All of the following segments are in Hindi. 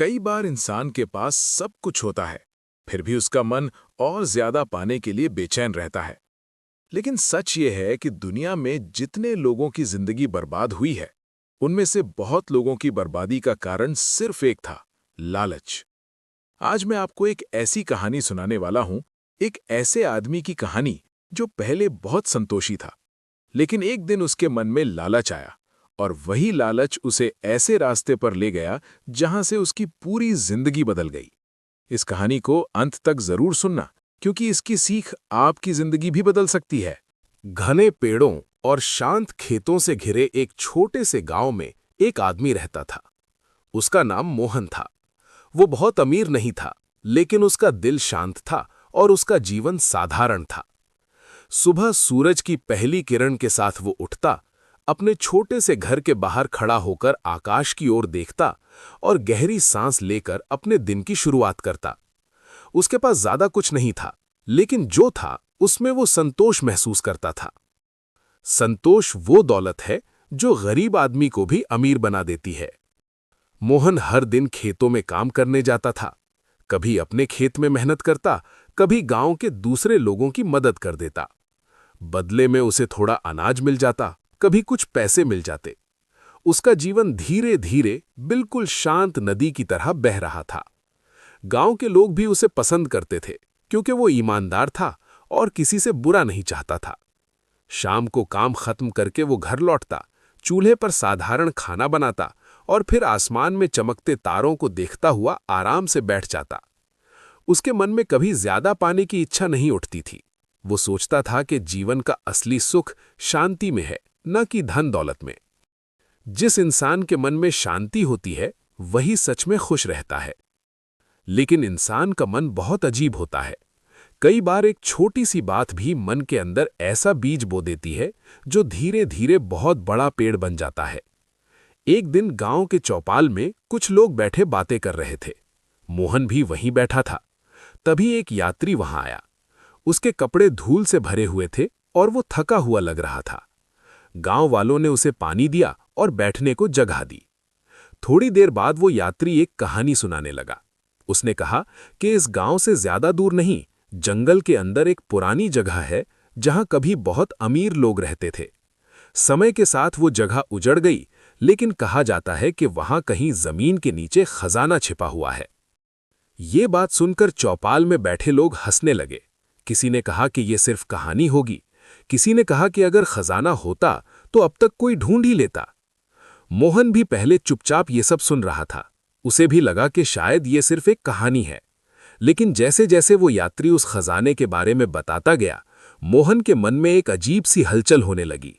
कई बार इंसान के पास सब कुछ होता है, फिर भी उसका मन और ज्यादा पाने के लिए बेचैन रहता है। लेकिन सच ये है कि दुनिया में जितने लोगों की जिंदगी बर्बाद हुई है, उनमें से बहुत लोगों की बर्बादी का कारण सिर्फ एक था, लालच। आज मैं आपको एक ऐसी कहानी सुनाने वाला हूं, एक ऐसे आदमी की कहानी जो पहले बहुत संतोषी था, लेकिन एक दिन उसके मन में लालच आया और वही लालच उसे ऐसे रास्ते पर ले गया जहां से उसकी पूरी जिंदगी बदल गई। इस कहानी को अंत तक जरूर सुनना, क्योंकि इसकी सीख आपकी जिंदगी भी बदल सकती है। घने पेड़ों और शांत खेतों से घिरे एक छोटे से गांव में एक आदमी रहता था। उसका नाम मोहन था। वो बहुत अमीर नहीं था, लेकिन उसका दिल शांत था और उसका जीवन साधारण था। सुबह सूरज की पहली किरण के साथ वो उठता, अपने छोटे से घर के बाहर खड़ा होकर आकाश की ओर देखता और गहरी सांस लेकर अपने दिन की शुरुआत करता। उसके पास ज्यादा कुछ नहीं था, लेकिन जो था उसमें वो संतोष महसूस करता था। संतोष वो दौलत है जो गरीब आदमी को भी अमीर बना देती है। मोहन हर दिन खेतों में काम करने जाता था। कभी अपने खेत में मेहनत करता, कभी गांव के दूसरे लोगों की मदद कर देता। बदले में उसे थोड़ा अनाज मिल जाता, कभी कुछ पैसे मिल जाते। उसका जीवन धीरे धीरे बिल्कुल शांत नदी की तरह बह रहा था। गांव के लोग भी उसे पसंद करते थे, क्योंकि वो ईमानदार था और किसी से बुरा नहीं चाहता था। शाम को काम खत्म करके वो घर लौटता, चूल्हे पर साधारण खाना बनाता और फिर आसमान में चमकते तारों को देखता हुआ आराम से बैठ जाता। उसके मन में कभी ज्यादा पाने की इच्छा नहीं उठती थी। वो सोचता था कि जीवन का असली सुख शांति में है, न कि धन दौलत में। जिस इंसान के मन में शांति होती है, वही सच में खुश रहता है। लेकिन इंसान का मन बहुत अजीब होता है। कई बार एक छोटी सी बात भी मन के अंदर ऐसा बीज बो देती है जो धीरे धीरे बहुत बड़ा पेड़ बन जाता है। एक दिन गांव के चौपाल में कुछ लोग बैठे बातें कर रहे थे। मोहन भी वहीं बैठा था। तभी एक यात्री वहां आया। उसके कपड़े धूल से भरे हुए थे और वो थका हुआ लग रहा था। गांव वालों ने उसे पानी दिया और बैठने को जगह दी। थोड़ी देर बाद वो यात्री एक कहानी सुनाने लगा। उसने कहा कि इस गांव से ज्यादा दूर नहीं, जंगल के अंदर एक पुरानी जगह है जहां कभी बहुत अमीर लोग रहते थे। समय के साथ वो जगह उजड़ गई, लेकिन कहा जाता है कि वहां कहीं जमीन के नीचे खजाना छिपा हुआ है। ये बात सुनकर चौपाल में बैठे लोग हंसने लगे। किसी ने कहा कि ये सिर्फ कहानी होगी, किसी ने कहा कि अगर खजाना होता तो अब तक कोई ढूंढ ही लेता। मोहन भी पहले चुपचाप ये सब सुन रहा था। उसे भी लगा कि शायद ये सिर्फ एक कहानी है। लेकिन जैसे जैसे वो यात्री उस खजाने के बारे में बताता गया, मोहन के मन में एक अजीब सी हलचल होने लगी।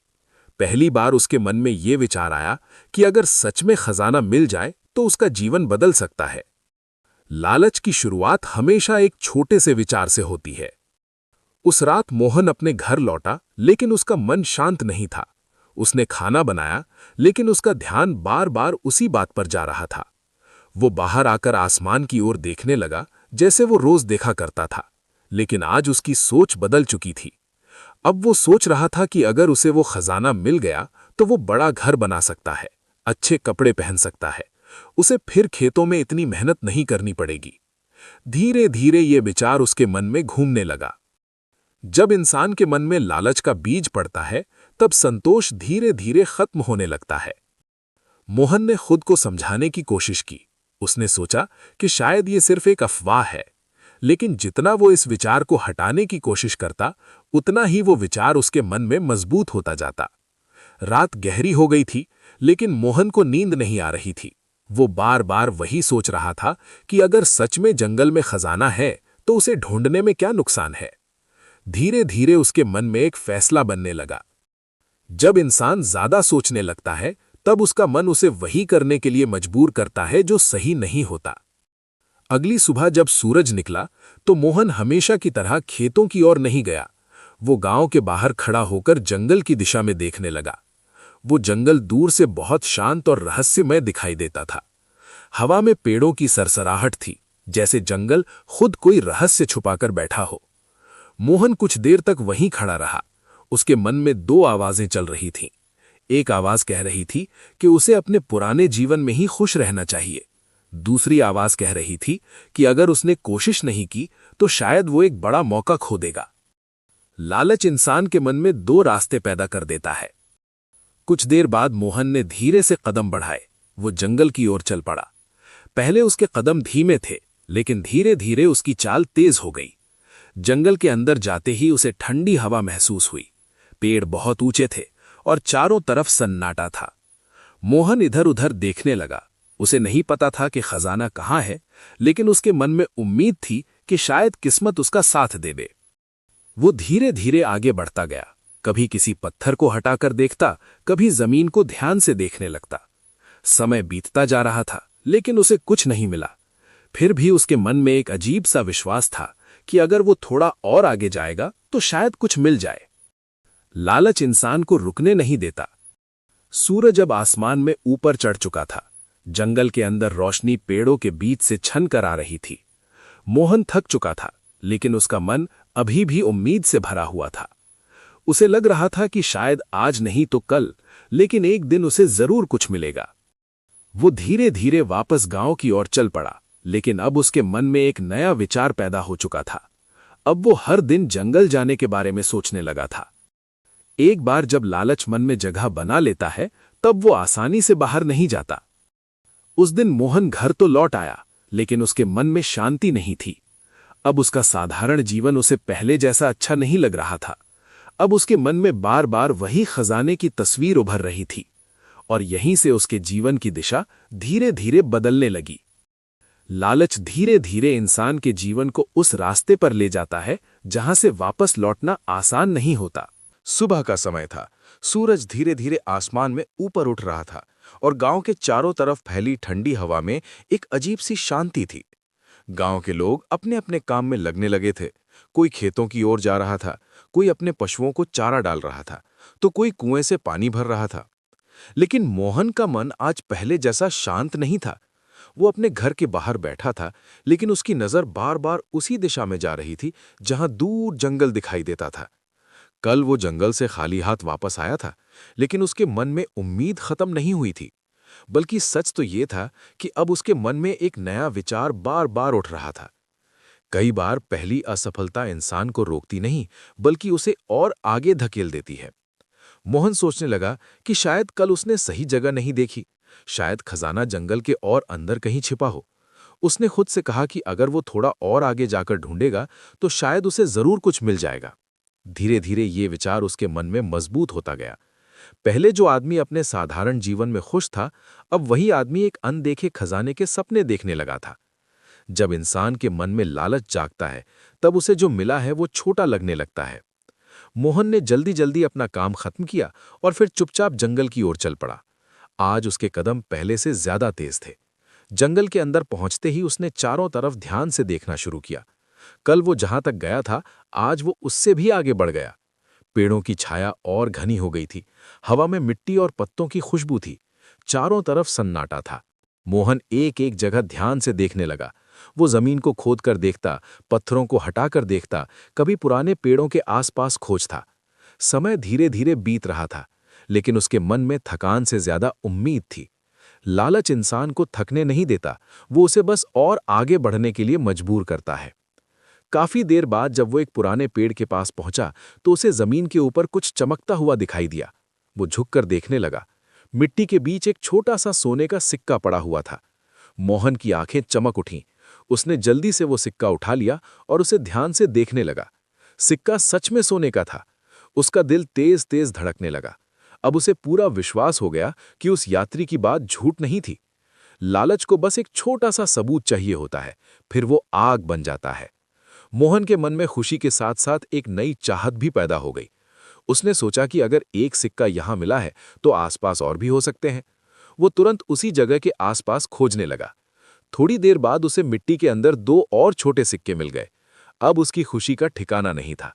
पहली बार उसके मन में ये विचार आया कि अगर सच में खजाना मिल जाए तो उसका जीवन बदल सकता है। लालच की शुरुआत हमेशा एक छोटे से विचार से होती है। उस रात मोहन अपने घर लौटा, लेकिन उसका मन शांत नहीं था। उसने खाना बनाया, लेकिन उसका ध्यान बार बार उसी बात पर जा रहा था। वो बाहर आकर आसमान की ओर देखने लगा, जैसे वो रोज देखा करता था। लेकिन आज उसकी सोच बदल चुकी थी। अब वो सोच रहा था कि अगर उसे वो खजाना मिल गया तो वो बड़ा घर बना सकता है, अच्छे कपड़े पहन सकता है। उसे फिर खेतों में इतनी मेहनत नहीं करनी पड़ेगी। धीरे धीरे ये विचार उसके मन में घूमने लगा। जब इंसान के मन में लालच का बीज पड़ता है, तब संतोष धीरे धीरे खत्म होने लगता है। मोहन ने खुद को समझाने की कोशिश की। उसने सोचा कि शायद ये सिर्फ एक अफवाह है, लेकिन जितना वो इस विचार को हटाने की कोशिश करता, उतना ही वो विचार उसके मन में मजबूत होता जाता। रात गहरी हो गई थी, लेकिन मोहन को नींद नहीं आ रही थी। वो बार बार वही सोच रहा था कि अगर सच में जंगल में खजाना है तो उसे ढूंढने में क्या नुकसान है। धीरे धीरे उसके मन में एक फैसला बनने लगा। जब इंसान ज्यादा सोचने लगता है, तब उसका मन उसे वही करने के लिए मजबूर करता है जो सही नहीं होता। अगली सुबह जब सूरज निकला, तो मोहन हमेशा की तरह खेतों की ओर नहीं गया। वो गांव के बाहर खड़ा होकर जंगल की दिशा में देखने लगा। वो जंगल दूर से बहुत शांत और रहस्यमय दिखाई देता था। हवा में पेड़ों की सरसराहट थी, जैसे जंगल खुद कोई रहस्य छुपाकर बैठा हो। मोहन कुछ देर तक वहीं खड़ा रहा। उसके मन में दो आवाजें चल रही थीं। एक आवाज कह रही थी कि उसे अपने पुराने जीवन में ही खुश रहना चाहिए। दूसरी आवाज कह रही थी कि अगर उसने कोशिश नहीं की तो शायद वो एक बड़ा मौका खो देगा। लालच इंसान के मन में दो रास्ते पैदा कर देता है। कुछ देर बाद मोहन ने धीरे से कदम बढ़ाए। वो जंगल की ओर चल पड़ा। पहले उसके कदम धीमे थे, लेकिन धीरे धीरे उसकी चाल तेज हो गई। जंगल के अंदर जाते ही उसे ठंडी हवा महसूस हुई। पेड़ बहुत ऊंचे थे और चारों तरफ सन्नाटा था। मोहन इधर उधर देखने लगा। उसे नहीं पता था कि खजाना कहाँ है, लेकिन उसके मन में उम्मीद थी कि शायद किस्मत उसका साथ देवे। वो धीरे धीरे आगे बढ़ता गया। कभी किसी पत्थर को हटाकर देखता, कभी जमीन को ध्यान से देखने लगता। समय बीतता जा रहा था, लेकिन उसे कुछ नहीं मिला। फिर भी उसके मन में एक अजीब सा विश्वास था कि अगर वो थोड़ा और आगे जाएगा तो शायद कुछ मिल जाए। लालच इंसान को रुकने नहीं देता। सूरज अब आसमान में ऊपर चढ़ चुका था। जंगल के अंदर रोशनी पेड़ों के बीच से छन कर आ रही थी। मोहन थक चुका था, लेकिन उसका मन अभी भी उम्मीद से भरा हुआ था। उसे लग रहा था कि शायद आज नहीं तो कल, लेकिन एक दिन उसे जरूर कुछ मिलेगा। वो धीरे धीरे वापस गांव की ओर चल पड़ा, लेकिन अब उसके मन में एक नया विचार पैदा हो चुका था। अब वो हर दिन जंगल जाने के बारे में सोचने लगा था। एक बार जब लालच मन में जगह बना लेता है, तब वो आसानी से बाहर नहीं जाता। उस दिन मोहन घर तो लौट आया, लेकिन उसके मन में शांति नहीं थी। अब उसका साधारण जीवन उसे पहले जैसा अच्छा नहीं लग रहा था। अब उसके मन में बार बार वही खजाने की तस्वीर उभर रही थी, और यहीं से उसके जीवन की दिशा धीरे धीरे बदलने लगी। लालच धीरे धीरे इंसान के जीवन को उस रास्ते पर ले जाता है जहां से वापस लौटना आसान नहीं होता। सुबह का समय था। सूरज धीरे धीरे आसमान में ऊपर उठ रहा था और गांव के चारों तरफ फैली ठंडी हवा में एक अजीब सी शांति थी। गांव के लोग अपने अपने काम में लगने लगे थे। कोई खेतों की ओर जा रहा था, कोई अपने पशुओं को चारा डाल रहा था, तो कोई कुएं से पानी भर रहा था। लेकिन मोहन का मन आज पहले जैसा शांत नहीं था। वो अपने घर के बाहर बैठा था, लेकिन उसकी नजर बार बार उसी दिशा में जा रही थी जहां दूर जंगल दिखाई देता था। कल वो जंगल से खाली हाथ वापस आया था, लेकिन उसके मन में उम्मीद खत्म नहीं हुई थी। बल्कि सच तो ये था कि अब उसके मन में एक नया विचार बार बार उठ रहा था। कई बार पहली असफलता इंसान को रोकती नहीं, बल्कि उसे और आगे धकेल देती है। मोहन सोचने लगा कि शायद कल उसने सही जगह नहीं देखी, शायद खजाना जंगल के और अंदर कहीं छिपा हो। उसने खुद से कहा कि अगर वो थोड़ा और आगे जाकर ढूंढेगा तो शायद उसे जरूर कुछ मिल जाएगा। धीरे धीरे ये विचार उसके मन में मजबूत होता गया। पहले जो आदमी अपने साधारण जीवन में खुश था, अब वही आदमी एक अनदेखे खजाने के सपने देखने लगा था। जब इंसान के मन में लालच जागता है, तब उसे जो मिला है वो छोटा लगने लगता है। मोहन ने जल्दी जल्दी अपना काम खत्म किया और फिर चुपचाप जंगल की ओर चल पड़ा। आज उसके कदम पहले से ज्यादा तेज थे। जंगल के अंदर पहुंचते ही उसने चारों तरफ ध्यान से देखना शुरू किया। कल वो जहां तक गया था, आज वो उससे भी आगे बढ़ गया। पेड़ों की छाया और घनी हो गई थी। हवा में मिट्टी और पत्तों की खुशबू थी। चारों तरफ सन्नाटा था। मोहन एक एक जगह ध्यान से देखने लगा। वो जमीन को खोदकर देखता, पत्थरों को हटाकर देखता, कभी पुराने पेड़ों के आसपास खोजता। समय धीरे धीरे बीत रहा था, लेकिन उसके मन में थकान से ज्यादा उम्मीद थी। लालच इंसान को थकने नहीं देता, वो उसे बस और आगे बढ़ने के लिए मजबूर करता है। काफी देर बाद जब वो एक पुराने पेड़ के पास पहुंचा, तो उसे जमीन के ऊपर कुछ चमकता हुआ दिखाई दिया। वो झुककर देखने लगा। मिट्टी के बीच एक छोटा सा सोने का सिक्का पड़ा हुआ था। मोहन की आंखें चमक उठीं। उसने जल्दी से वो सिक्का उठा लिया और उसे ध्यान से देखने लगा। सिक्का सच में सोने का था। उसका दिल तेज तेज धड़कने लगा। अब उसे पूरा विश्वास हो गया कि उस यात्री की बात झूठ नहीं थी। लालच को बस एक छोटा सा सबूत चाहिए होता है, फिर वो आग बन जाता है। मोहन के मन में खुशी के साथ साथ एक नई चाहत भी पैदा हो गई। उसने सोचा कि अगर एक सिक्का यहां मिला है तो आसपास और भी हो सकते हैं। वो तुरंत उसी जगह के आसपास खोजने लगा। थोड़ी देर बाद उसे मिट्टी के अंदर दो और छोटे सिक्के मिल गए। अब उसकी खुशी का ठिकाना नहीं था।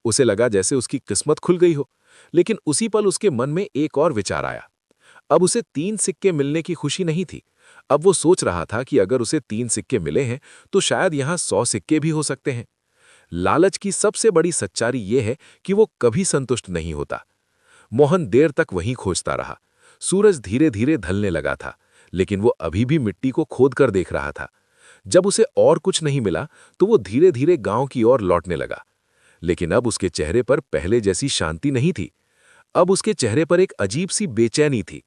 उसे लगा जैसे उसकी किस्मत खुल गई हो। लेकिन उसी पल उसके मन में एक और विचार आया। अब उसे 3 सिक्के मिलने की खुशी नहीं थी। अब वो सोच रहा था कि अगर उसे 3 सिक्के मिले हैं तो शायद यहां 100 सिक्के भी हो सकते हैं। लालच की सबसे बड़ी सच्चाई यह है कि वो कभी संतुष्ट नहीं होता। मोहन देर तक वहीं खोजता रहा। सूरज धीरे धीरे ढलने लगा था, लेकिन वो अभी भी मिट्टी को खोद कर देख रहा था। जब उसे और कुछ नहीं मिला तो वो धीरे धीरे गांव की ओर लौटने लगा। लेकिन अब उसके चेहरे पर पहले जैसी शांति नहीं थी। अब उसके चेहरे पर एक अजीब सी बेचैनी थी।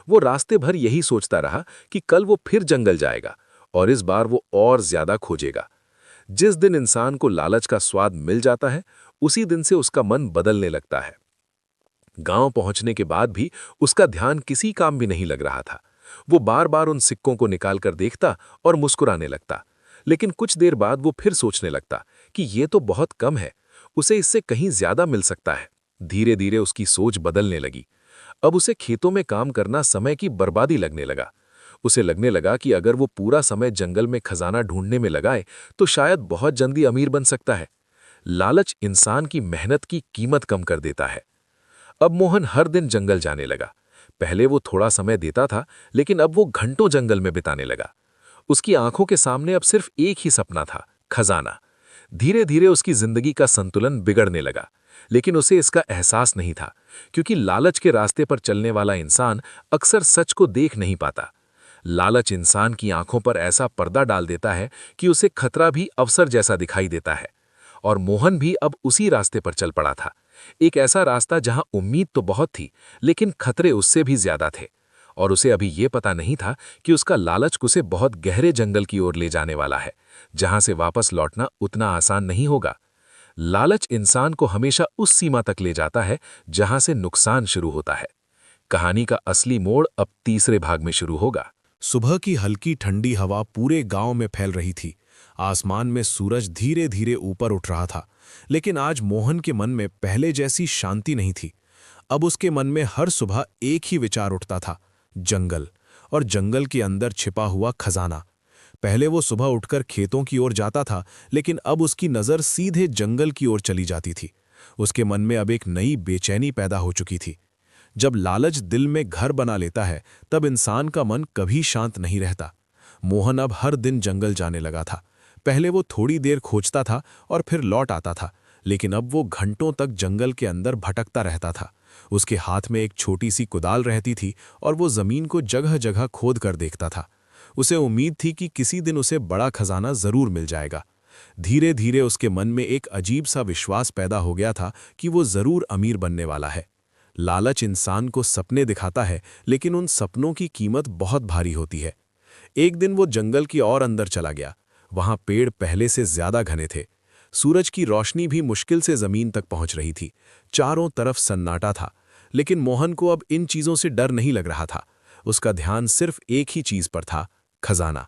वो रास्ते भर यही सोचता रहा कि कल वो फिर जंगल जाएगा और इस बार वो और ज्यादा खोजेगा। जिस दिन इंसान को लालच का स्वाद मिल जाता है, उसी दिन से उसका मन बदलने लगता है। गांव पहुंचने के बाद भी उसका ध्यान किसी काम भी नहीं लग रहा था। वो बार बार उन सिक्कों को निकालकर देखता और मुस्कुराने लगता। लेकिन कुछ देर बाद वो फिर सोचने लगता कि ये तो बहुत कम है, उसे इससे कहीं ज्यादा मिल सकता है। धीरे धीरे उसकी सोच बदलने लगी। अब उसे खेतों में काम करना समय की बर्बादी लगने लगा। उसे लगने लगा कि अगर वो पूरा समय जंगल में खजाना ढूंढने में लगाए तो शायद बहुत जल्दी अमीर बन सकता है। लालच इंसान की मेहनत की कीमत कम कर देता है। अब मोहन हर दिन जंगल जाने लगा। पहले वो थोड़ा समय देता था, लेकिन अब वो घंटों जंगल में बिताने लगा। उसकी आंखों के सामने अब सिर्फ एक ही सपना था, खजाना। धीरे धीरे उसकी जिंदगी का संतुलन बिगड़ने लगा, लेकिन उसे इसका एहसास नहीं था, क्योंकि लालच के रास्ते पर चलने वाला इंसान अक्सर सच को देख नहीं पाता। लालच इंसान की आंखों पर ऐसा पर्दा डाल देता है कि उसे खतरा भी अवसर जैसा दिखाई देता है। और मोहन भी अब उसी रास्ते पर चल पड़ा था। एक ऐसा रास्ता जहां उम्मीद तो बहुत थी, लेकिन खतरे उससे भी ज्यादा थे। और उसे अभी ये पता नहीं था कि उसका लालच उसे बहुत गहरे जंगल की ओर ले जाने वाला है, जहां से वापस लौटना उतना आसान नहीं होगा। लालच इंसान को हमेशा उस सीमा तक ले जाता है जहां से नुकसान शुरू होता है। कहानी का असली मोड़ अब तीसरे भाग में शुरू होगा। सुबह की हल्की ठंडी हवा पूरे गांव में फैल रही थी। आसमान में सूरज धीरे धीरे ऊपर उठ रहा था, लेकिन आज मोहन के मन में पहले जैसी शांति नहीं थी। अब उसके मन में हर सुबह एक ही विचार उठता था, जंगल, और जंगल के अंदर छिपा हुआ खजाना। पहले वो सुबह उठकर खेतों की ओर जाता था, लेकिन अब उसकी नज़र सीधे जंगल की ओर चली जाती थी। उसके मन में अब एक नई बेचैनी पैदा हो चुकी थी। जब लालच दिल में घर बना लेता है, तब इंसान का मन कभी शांत नहीं रहता। मोहन अब हर दिन जंगल जाने लगा था। पहले वो थोड़ी देर खोजता था और फिर लौट आता था, लेकिन अब वो घंटों तक जंगल के अंदर भटकता रहता था। उसके हाथ में एक छोटी सी कुदाल रहती थी और वो जमीन को जगह जगह खोद कर देखता था। उसे उम्मीद थी कि किसी दिन उसे बड़ा खजाना जरूर मिल जाएगा। धीरे धीरे उसके मन में एक अजीब सा विश्वास पैदा हो गया था कि वो जरूर अमीर बनने वाला है। लालच इंसान को सपने दिखाता है, लेकिन उन सपनों की कीमत बहुत भारी होती है। एक दिन वो जंगल की और अंदर चला गया। वहां पेड़ पहले से ज्यादा घने थे। सूरज की रोशनी भी मुश्किल से जमीन तक पहुंच रही थी। चारों तरफ सन्नाटा था, लेकिन मोहन को अब इन चीजों से डर नहीं लग रहा था। उसका ध्यान सिर्फ एक ही चीज पर था, खजाना।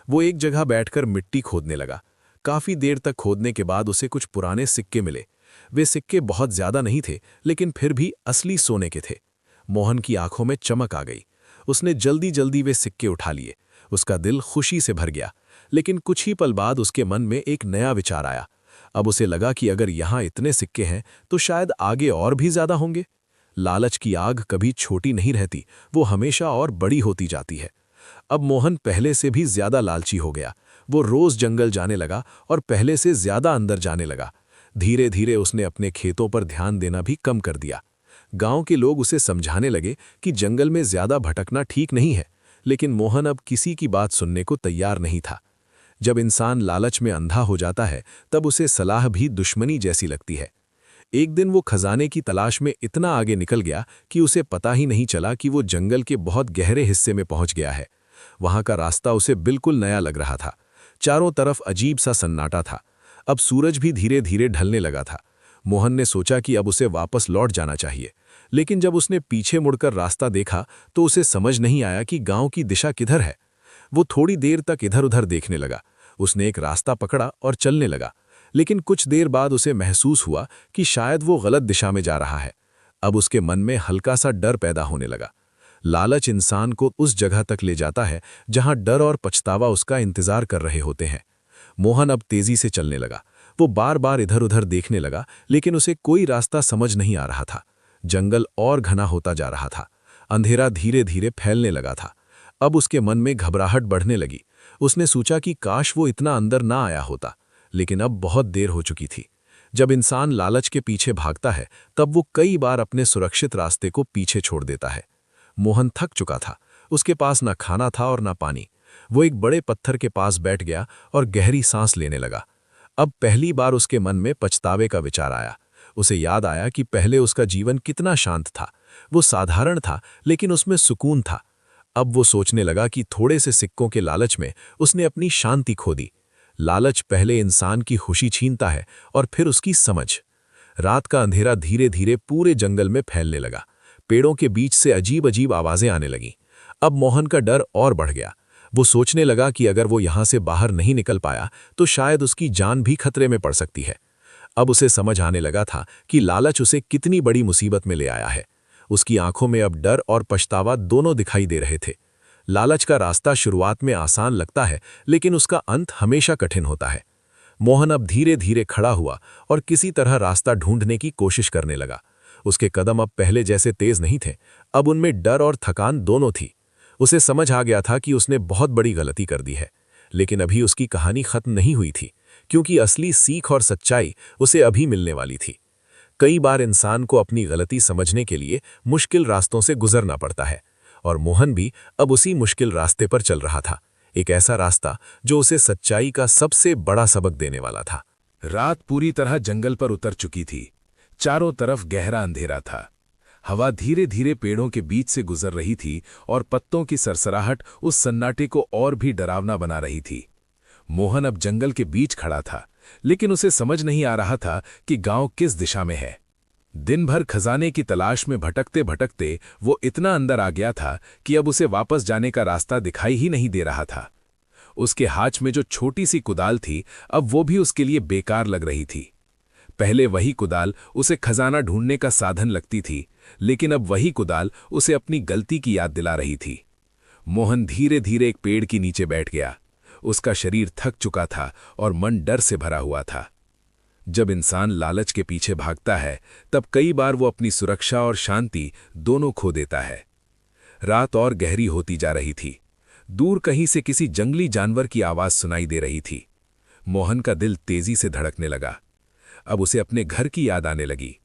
वो एक जगह बैठकर मिट्टी खोदने लगा। काफी देर तक खोदने के बाद उसे कुछ पुराने सिक्के मिले। वे सिक्के बहुत ज्यादा नहीं थे, लेकिन फिर भी असली सोने के थे। मोहन की आंखों में चमक आ गई। उसने जल्दी जल्दी वे सिक्के उठा लिए। उसका दिल खुशी से भर गया, लेकिन कुछ ही पल बाद उसके मन में एक नया विचार आया। अब उसे लगा कि अगर यहाँ इतने सिक्के हैं तो शायद आगे और भी ज्यादा होंगे। लालच की आग कभी छोटी नहीं रहती, वो हमेशा और बड़ी होती जाती है। अब मोहन पहले से भी ज्यादा लालची हो गया। वो रोज जंगल जाने लगा और पहले से ज्यादा अंदर जाने लगा। धीरे धीरे उसने अपने खेतों पर ध्यान देना भी कम कर दिया। गांव के लोग उसे समझाने लगे कि जंगल में ज्यादा भटकना ठीक नहीं है, लेकिन मोहन अब किसी की बात सुनने को तैयार नहीं था। जब इंसान लालच में अंधा हो जाता है, तब उसे सलाह भी दुश्मनी जैसी लगती है। एक दिन वो खजाने की तलाश में इतना आगे निकल गया कि उसे पता ही नहीं चला कि वो जंगल के बहुत गहरे हिस्से में पहुंच गया है। वहां का रास्ता उसे बिल्कुल नया लग रहा था। चारों तरफ अजीब सा सन्नाटा था। अब सूरज भी धीरे धीरे ढलने लगा था। मोहन ने सोचा कि अब उसे वापस लौट जाना चाहिए, लेकिन जब उसने पीछे मुड़कर रास्ता देखा तो उसे समझ नहीं आया कि गांव की दिशा किधर है। वो थोड़ी देर तक इधर उधर देखने लगा। उसने एक रास्ता पकड़ा और चलने लगा, लेकिन कुछ देर बाद उसे महसूस हुआ कि शायद वो गलत दिशा में जा रहा है। अब उसके मन में हल्का सा डर पैदा होने लगा। लालच इंसान को उस जगह तक ले जाता है जहां डर और पछतावा उसका इंतजार कर रहे होते हैं। मोहन अब तेजी से चलने लगा। वो बार बार इधर उधर देखने लगा, लेकिन उसे कोई रास्ता समझ नहीं आ रहा था। जंगल और घना होता जा रहा था। अंधेरा धीरे धीरे फैलने लगा था। अब उसके मन में घबराहट बढ़ने लगी। उसने सोचा कि काश वो इतना अंदर ना आया होता, लेकिन अब बहुत देर हो चुकी थी। जब इंसान लालच के पीछे भागता है, तब वो कई बार अपने सुरक्षित रास्ते को पीछे छोड़ देता है। मोहन थक चुका था। उसके पास ना खाना था और ना पानी। वो एक बड़े पत्थर के पास बैठ गया और गहरी सांस लेने लगा। अब पहली बार उसके मन में पछतावे का विचार आया। उसे याद आया कि पहले उसका जीवन कितना शांत था। वो साधारण था, लेकिन उसमें सुकून था। अब वो सोचने लगा कि थोड़े से सिक्कों के लालच में उसने अपनी शांति खो दी। लालच पहले इंसान की खुशी छीनता है और फिर उसकी समझ। रात का अंधेरा धीरे धीरे पूरे जंगल में फैलने लगा। पेड़ों के बीच से अजीब अजीब आवाजें आने लगीं। अब मोहन का डर और बढ़ गया। वो सोचने लगा कि अगर वो यहां से बाहर नहीं निकल पाया तो शायद उसकी जान भी खतरे में पड़ सकती है। अब उसे समझ आने लगा था कि लालच उसे कितनी बड़ी मुसीबत में ले आया है। उसकी आंखों में अब डर और पछतावा दोनों दिखाई दे रहे थे। लालच का रास्ता शुरुआत में आसान लगता है, लेकिन उसका अंत हमेशा कठिन होता है। मोहन अब धीरे धीरे खड़ा हुआ और किसी तरह रास्ता ढूंढने की कोशिश करने लगा। उसके कदम अब पहले जैसे तेज नहीं थे, अब उनमें डर और थकान दोनों थी। उसे समझ आ गया था कि उसने बहुत बड़ी गलती कर दी है, लेकिन अभी उसकी कहानी खत्म नहीं हुई थी, क्योंकि असली सीख और सच्चाई उसे अभी मिलने वाली थी। कई बार इंसान को अपनी गलती समझने के लिए मुश्किल रास्तों से गुजरना पड़ता है, और मोहन भी अब उसी मुश्किल रास्ते पर चल रहा था। एक ऐसा रास्ता जो उसे सच्चाई का सबसे बड़ा सबक देने वाला था। रात पूरी तरह जंगल पर उतर चुकी थी। चारों तरफ गहरा अंधेरा था। हवा धीरे धीरे पेड़ों के बीच से गुजर रही थी और पत्तों की सरसराहट उस सन्नाटे को और भी डरावना बना रही थी। मोहन अब जंगल के बीच खड़ा था, लेकिन उसे समझ नहीं आ रहा था कि गांव किस दिशा में है। दिन भर खजाने की तलाश में भटकते भटकते वो इतना अंदर आ गया था कि अब उसे वापस जाने का रास्ता दिखाई ही नहीं दे रहा था। उसके हाथ में जो छोटी सी कुदाल थी, अब वो भी उसके लिए बेकार लग रही थी। पहले वही कुदाल उसे खजाना ढूंढने का साधन लगती थी, लेकिन अब वही कुदाल उसे अपनी गलती की याद दिला रही थी। मोहन धीरे धीरे एक पेड़ के नीचे बैठ गया। उसका शरीर थक चुका था और मन डर से भरा हुआ था। जब इंसान लालच के पीछे भागता है, तब कई बार वो अपनी सुरक्षा और शांति दोनों खो देता है। रात और गहरी होती जा रही थी। दूर कहीं से किसी जंगली जानवर की आवाज सुनाई दे रही थी। मोहन का दिल तेजी से धड़कने लगा। अब उसे अपने घर की याद आने लगी।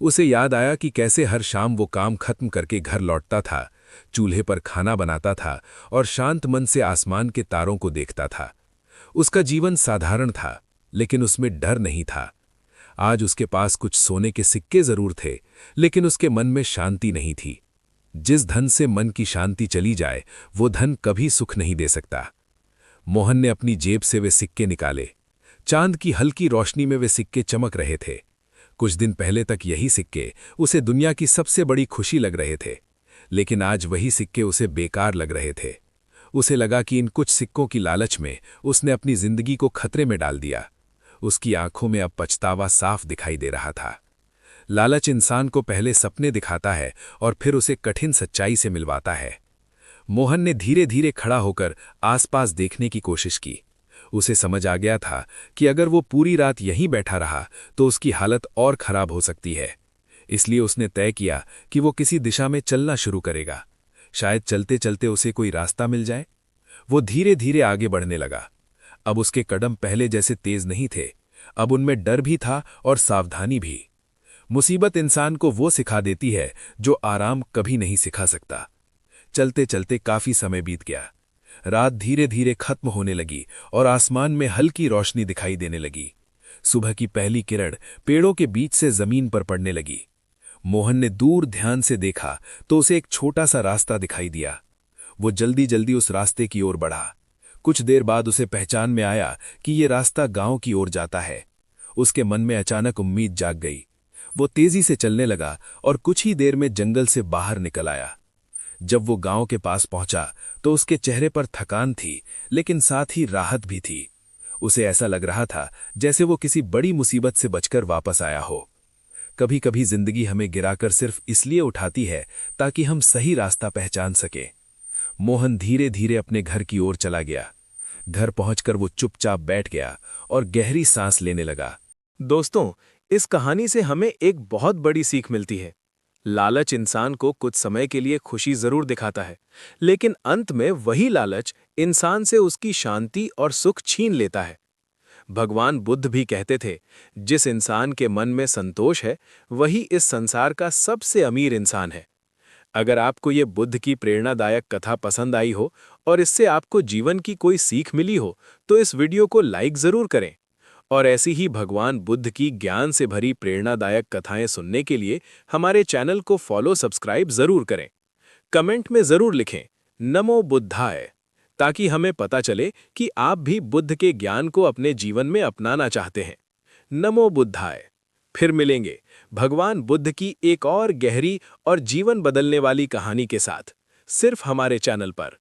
उसे याद आया कि कैसे हर शाम वो काम खत्म करके घर लौटता था, चूल्हे पर खाना बनाता था और शांत मन से आसमान के तारों को देखता था। उसका जीवन साधारण था, लेकिन उसमें डर नहीं था। आज उसके पास कुछ सोने के सिक्के जरूर थे, लेकिन उसके मन में शांति नहीं थी। जिस धन से मन की शांति चली जाए, वो धन कभी सुख नहीं दे सकता। मोहन ने अपनी जेब से वे सिक्के निकाले। चांद की हल्की रोशनी में वे सिक्के चमक रहे थे। कुछ दिन पहले तक यही सिक्के उसे दुनिया की सबसे बड़ी खुशी लग रहे थे, लेकिन आज वही सिक्के उसे बेकार लग रहे थे। उसे लगा कि इन कुछ सिक्कों की लालच में उसने अपनी जिंदगी को खतरे में डाल दिया। उसकी आंखों में अब पछतावा साफ दिखाई दे रहा था। लालच इंसान को पहले सपने दिखाता है और फिर उसे कठिन सच्चाई से मिलवाता है। मोहन ने धीरे धीरे खड़ा होकर आसपास देखने की कोशिश की। उसे समझ आ गया था कि अगर वो पूरी रात यहीं बैठा रहा तो उसकी हालत और खराब हो सकती है। इसलिए उसने तय किया कि वो किसी दिशा में चलना शुरू करेगा। शायद चलते चलते उसे कोई रास्ता मिल जाए। वो धीरे धीरे आगे बढ़ने लगा। अब उसके कदम पहले जैसे तेज नहीं थे, अब उनमें डर भी था और सावधानी भी। मुसीबत इंसान को वो सिखा देती है जो आराम कभी नहीं सिखा सकता। चलते चलते काफी समय बीत गया। रात धीरे धीरे खत्म होने लगी और आसमान में हल्की रोशनी दिखाई देने लगी। सुबह की पहली किरण पेड़ों के बीच से जमीन पर पड़ने लगी। मोहन ने दूर ध्यान से देखा तो उसे एक छोटा सा रास्ता दिखाई दिया। वो जल्दी जल्दी उस रास्ते की ओर बढ़ा। कुछ देर बाद उसे पहचान में आया कि ये रास्ता गांव की ओर जाता है। उसके मन में अचानक उम्मीद जाग गई। वो तेजी से चलने लगा और कुछ ही देर में जंगल से बाहर निकल आया। जब वो गांव के पास पहुंचा तो उसके चेहरे पर थकान थी, लेकिन साथ ही राहत भी थी। उसे ऐसा लग रहा था जैसे वो किसी बड़ी मुसीबत से बचकर वापस आया हो। कभी कभी जिंदगी हमें गिराकर सिर्फ इसलिए उठाती है ताकि हम सही रास्ता पहचान सके। मोहन धीरे धीरे अपने घर की ओर चला गया। घर पहुंचकर वो चुपचाप बैठ गया और गहरी सांस लेने लगा। दोस्तों, इस कहानी से हमें एक बहुत बड़ी सीख मिलती है। लालच इंसान को कुछ समय के लिए खुशी जरूर दिखाता है, लेकिन अंत में वही लालच इंसान से उसकी शांति और सुख छीन लेता है। भगवान बुद्ध भी कहते थे, जिस इंसान के मन में संतोष है वही इस संसार का सबसे अमीर इंसान है। अगर आपको ये बुद्ध की प्रेरणादायक कथा पसंद आई हो और इससे आपको जीवन की कोई सीख मिली हो तो इस वीडियो को लाइक जरूर करें। और ऐसी ही भगवान बुद्ध की ज्ञान से भरी प्रेरणादायक कथाएं सुनने के लिए हमारे चैनल को फॉलो सब्सक्राइब जरूर करें। कमेंट में जरूर लिखें नमो बुद्धाय, ताकि हमें पता चले कि आप भी बुद्ध के ज्ञान को अपने जीवन में अपनाना चाहते हैं। नमो बुद्धाय। फिर मिलेंगे भगवान बुद्ध की एक और गहरी और जीवन बदलने वाली कहानी के साथ, सिर्फ हमारे चैनल पर।